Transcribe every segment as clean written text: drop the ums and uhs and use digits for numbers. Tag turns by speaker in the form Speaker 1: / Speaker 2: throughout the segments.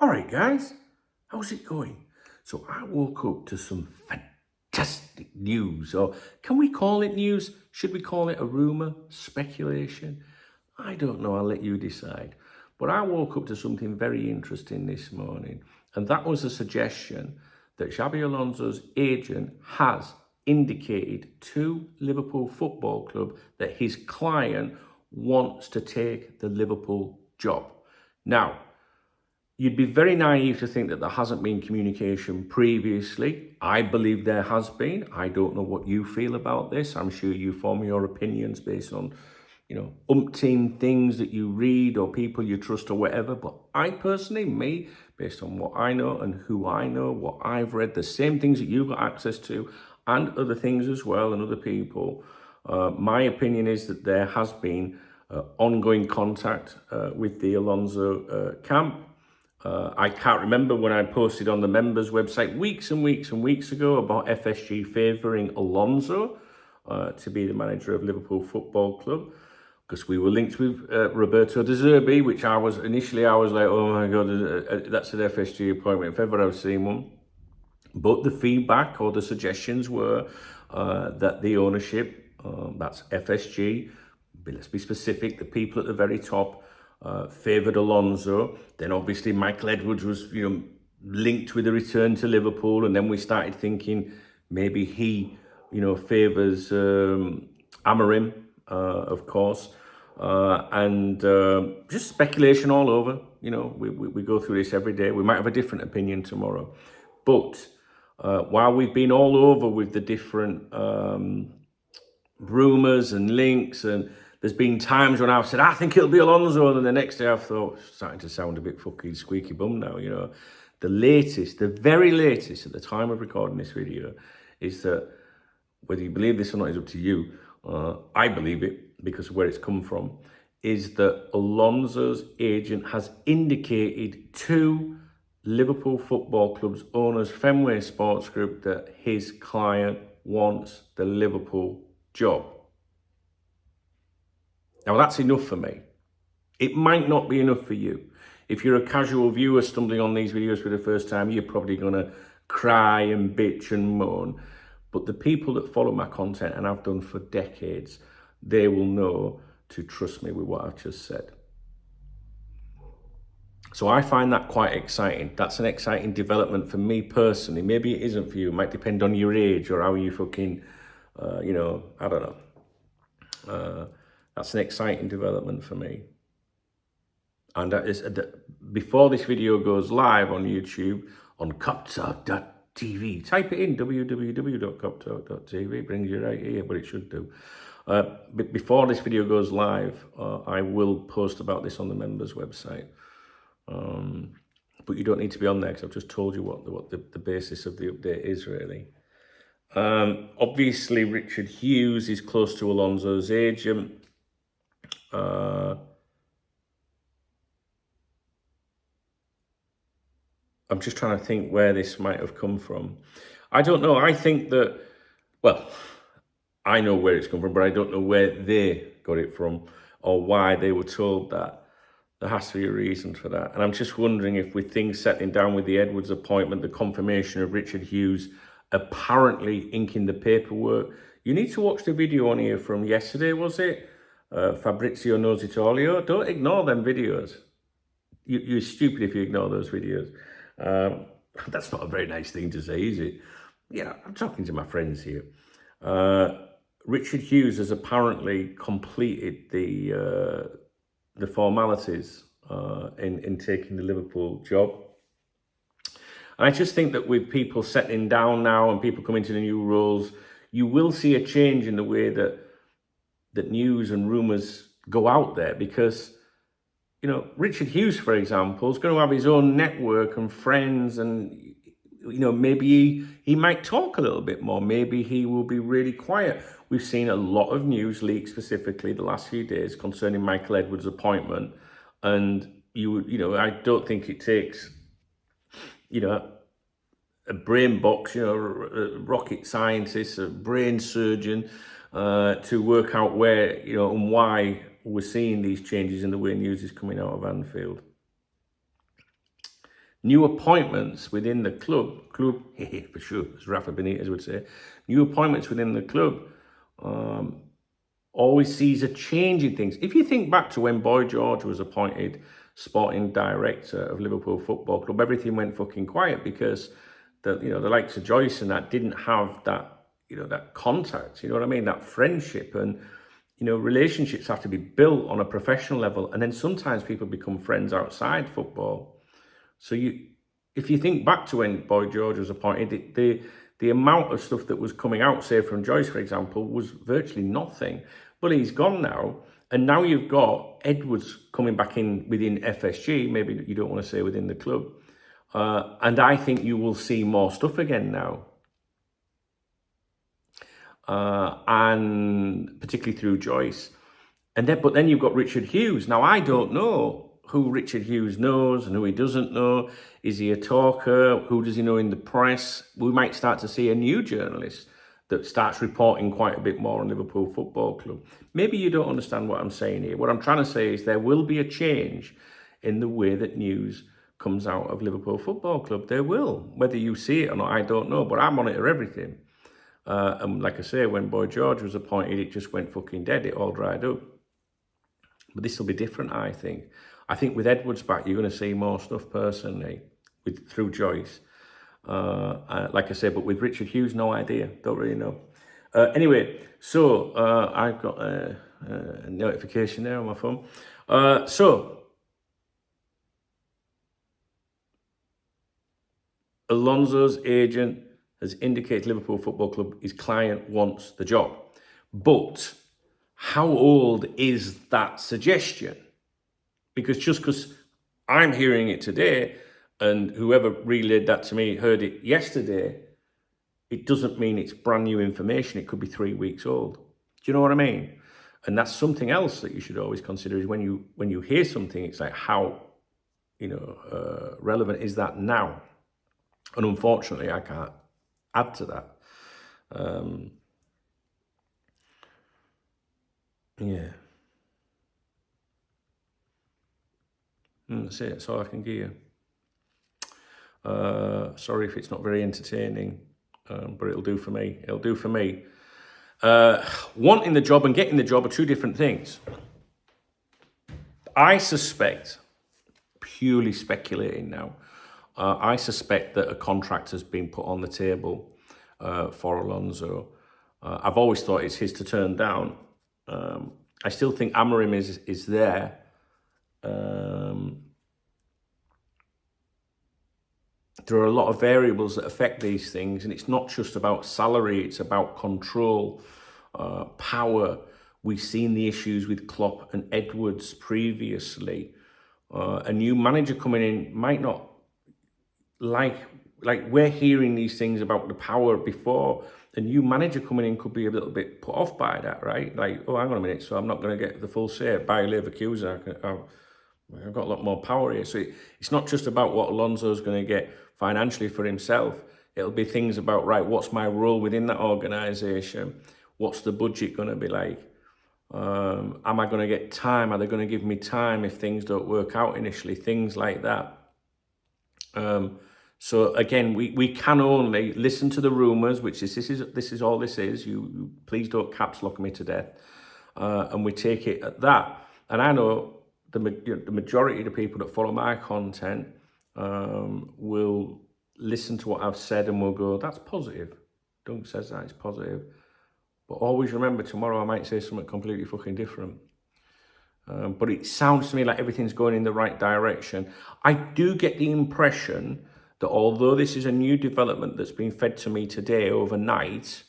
Speaker 1: All right, guys, how's it going? So I woke up to some fantastic news, or can we call it news? Should we call it a rumour, speculation? I don't know, I'll let you decide. But I woke up to something very interesting this morning, and that was a suggestion that Xabi Alonso's agent has indicated to Liverpool Football Club that his client wants to take the Liverpool job. Now, you'd be very naive to think that there hasn't been communication previously. I believe there has been. I don't know what you feel about this. I'm sure you form your opinions based on, umpteen things that you read or people you trust or whatever. But I personally, based on what I know and who I know, what I've read, the same things that you've got access to and other things as well and other people, my opinion is that there has been ongoing contact with the Alonso camp. I can't remember when I posted on the members website weeks and weeks and weeks ago about FSG favouring Alonso to be the manager of Liverpool Football Club, because we were linked with Roberto De Zerbi, which I was like, oh my God, that's an FSG appointment if ever I've seen one. But the feedback or the suggestions were that the ownership, that's FSG, but let's be specific, the people at the very top, favoured Alonso. Then obviously Michael Edwards was, linked with a return to Liverpool, and then we started thinking maybe he, favours Amorim, of course, and just speculation all over. We go through this every day. We might have a different opinion tomorrow, but while we've been all over with the different rumours and links, and there's been times when I've said, I think it'll be Alonso, and then the next day I've thought, it's starting to sound a bit fucking squeaky bum now, The very latest at the time of recording this video is that, whether you believe this or not is up to you, I believe it because of where it's come from, is that Alonso's agent has indicated to Liverpool Football Club's owners, Fenway Sports Group, that his client wants the Liverpool job. Now, that's enough for me. It might not be enough for you. If you're a casual viewer stumbling on these videos for the first time, you're probably going to cry and bitch and moan. But the people that follow my content, and I've done for decades, they will know to trust me with what I've just said. So I find that quite exciting. That's an exciting development for me personally. Maybe it isn't for you. It might depend on your age or how you fucking, I don't know. That's an exciting development for me. And that is, before this video goes live on YouTube, on coptalk.tv, type it in, www.coptalk.tv, brings you right here, but it should do. But before this video goes live, I will post about this on the members website. But you don't need to be on there because I've just told you what the basis of the update is, really. Obviously, Richard Hughes is close to Alonso's agent. I'm just trying to think where this might have come from. I don't know. I think that, well, I know where it's come from, but I don't know where they got it from or why they were told that. There has to be a reason for that. And I'm just wondering if, with things settling down with the Edwards appointment, the confirmation of Richard Hughes apparently inking the paperwork. You need to watch the video on here from yesterday, was it? Fabrizio Knows It All. Don't ignore them videos. You're stupid if you ignore those videos. That's not a very nice thing to say, is it? Yeah, I'm talking to my friends here. Richard Hughes has apparently completed the formalities in taking the Liverpool job. And I just think that with people settling down now and people coming to the new roles, you will see a change in the way that news and rumours go out there, because, Richard Hughes, for example, is going to have his own network and friends, and, maybe he might talk a little bit more. Maybe he will be really quiet. We've seen a lot of news leaks, specifically the last few days, concerning Michael Edwards' appointment. And I don't think it takes, a brain box, a rocket scientist, a brain surgeon, to work out where, and why we're seeing these changes in the way news is coming out of Anfield. new appointments within the club, for sure, as Rafa Benitez would say, new appointments within the club always sees a change in things. If you think back to when Boy George was appointed sporting director of Liverpool Football Club, everything went fucking quiet because the likes of Joyce and that didn't have that, that contact, you know what I mean, that friendship. And relationships have to be built on a professional level, and then sometimes people become friends outside football. So if you think back to when Boy George was appointed, the amount of stuff that was coming out, say from Joyce, for example, was virtually nothing. But he's gone now, and now you've got Edwards coming back in within FSG, maybe you don't want to say within the club. And I think you will see more stuff again now. And particularly through Joyce. But then you've got Richard Hughes. Now, I don't know who Richard Hughes knows and who he doesn't know. Is he a talker? Who does he know in the press? We might start to see a new journalist that starts reporting quite a bit more on Liverpool Football Club. Maybe you don't understand what I'm saying here. What I'm trying to say is there will be a change in the way that news comes out of Liverpool Football Club. There will. Whether you see it or not, I don't know, but I monitor everything. And like I say, when Boy George was appointed, it just went fucking dead. It all dried up. But this will be different, I think. I think with Edwards back, you're going to see more stuff personally through Joyce. Like I said, but with Richard Hughes, no idea. Don't really know. Anyway, so I've got a notification there on my phone. So Alonso's agent has indicated Liverpool Football Club, his client wants the job. But how old is that suggestion? Because just because I'm hearing it today and whoever relayed that to me heard it yesterday, it doesn't mean it's brand new information. It could be 3 weeks old. Do you know what I mean? And that's something else that you should always consider is when you hear something, it's like how relevant is that now? And unfortunately, I can't add to that. Yeah. That's it. That's all I can give you. Sorry if it's not very entertaining, but it'll do for me. It'll do for me. Wanting the job and getting the job are two different things. I suspect, purely speculating now, I suspect that a contract has been put on the table for Alonso. I've always thought it's his to turn down. I still think Amorim is there. There are a lot of variables that affect these things, and it's not just about salary, it's about control, power. We've seen the issues with Klopp and Edwards previously. A new manager coming in might not like we're hearing these things about the power before. A new manager coming in could be a little bit put off by that, right? Like, oh, hang on a minute, so I'm not going to get the full say. By Leverkusen, I've got a lot more power here. So it's not just about what Alonso's going to get financially for himself. It'll be things about, right, what's my role within that organisation? What's the budget going to be like? Am I going to get time? Are they going to give me time if things don't work out initially? Things like that. So again, we can only listen to the rumours, which this is all this is. You please don't caps lock me to death, and we take it at that. And I know the majority of the people that follow my content will listen to what I've said and will go, "That's positive." Dunk says that it's positive, but always remember tomorrow I might say something completely fucking different. But it sounds to me like everything's going in the right direction. I do get the impression that although this is a new development that's been fed to me today overnight,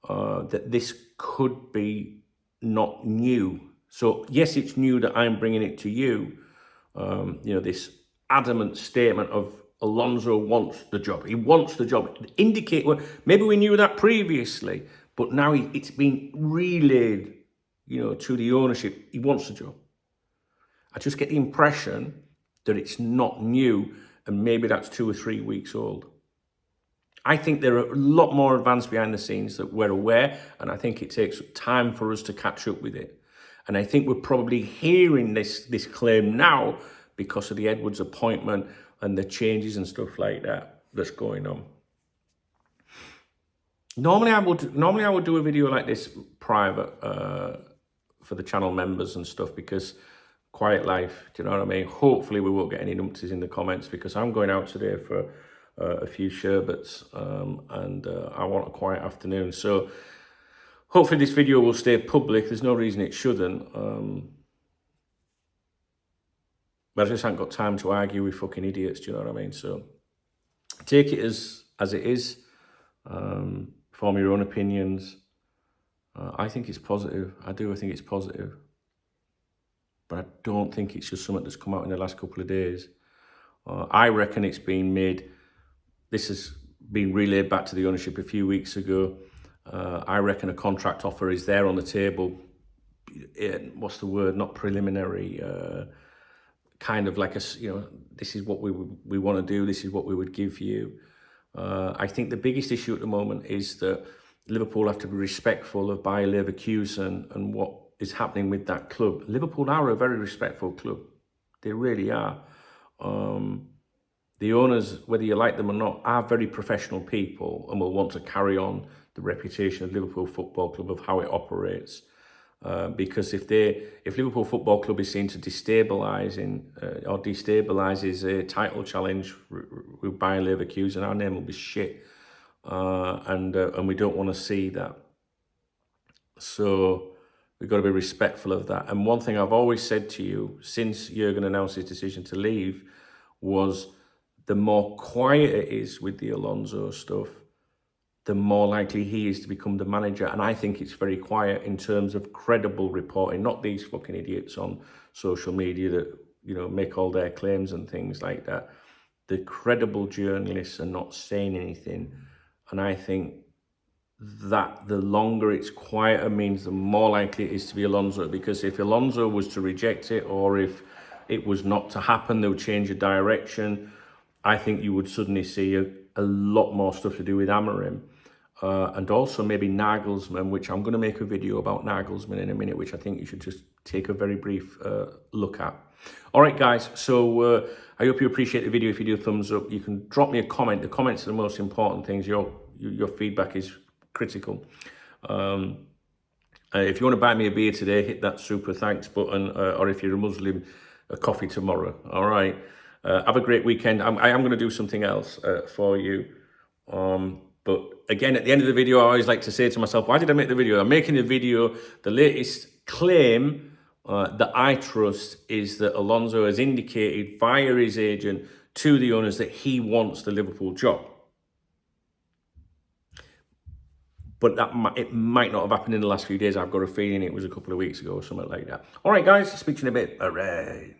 Speaker 1: that this could be not new. So yes, it's new that I'm bringing it to you. This adamant statement of Alonso wants the job. He wants the job. Indicate, well, maybe we knew that previously, but now it's been relayed, to the ownership. He wants the job. I just get the impression that it's not new, and maybe that's 2 or 3 weeks old. I think there are a lot more advanced behind the scenes that we're aware, and I think it takes time for us to catch up with it. And I think we're probably hearing this claim now because of the Edwards appointment and the changes and stuff like that that's going on. Normally I would do a video like this private for the channel members and stuff, because quiet life, do you know what I mean? Hopefully we won't get any numpties in the comments, because I'm going out today for a few sherbets and I want a quiet afternoon. So hopefully this video will stay public. There's no reason it shouldn't. But I just haven't got time to argue with fucking idiots, do you know what I mean? So take it as it is. Form your own opinions. I think it's positive. I think it's positive. But I don't think it's just something that's come out in the last couple of days. I reckon it's been made, this has been relayed back to the ownership a few weeks ago. I reckon a contract offer is there on the table. What's the word? Not preliminary. Kind of like this is what we want to do. This is what we would give you. I think the biggest issue at the moment is that Liverpool have to be respectful of Bayer Leverkusen and what is happening with that club. Liverpool are a very respectful club. They really are. The owners, whether you like them or not, are very professional people and will want to carry on the reputation of Liverpool Football Club, of how it operates. Because if Liverpool Football Club is seen to destabilises a title challenge with Bayer Leverkusen, our name will be shit, and we don't want to see that. So we've got to be respectful of that. And one thing I've always said to you since Jurgen announced his decision to leave was, the more quiet it is with the Alonso stuff, the more likely he is to become the manager. And I think it's very quiet in terms of credible reporting, not these fucking idiots on social media that, make all their claims and things like that. The credible journalists are not saying anything. And I think that the longer it's quieter means the more likely it is to be Alonso. Because if Alonso was to reject it, or if it was not to happen, they would change the direction, I think you would suddenly see a lot more stuff to do with Amorim. And also maybe Nagelsmann, which I'm going to make a video about Nagelsmann in a minute, which I think you should just take a very brief look at. All right, guys, so I hope you appreciate the video. If you do, thumbs up. You can drop me a comment. The comments are the most important things. Your feedback is critical. If you want to buy me a beer today, hit that super thanks button, or if you're a Muslim, a coffee tomorrow. All right. Have a great weekend. I am going to do something else for you. But again, at the end of the video, I always like to say to myself, why did I make the video? I'm making the video. The latest claim that I trust is that Alonso has indicated via his agent to the owners that he wants the Liverpool job. But it might not have happened in the last few days. I've got a feeling it was a couple of weeks ago or something like that. All right, guys, speak to you in a bit. All right.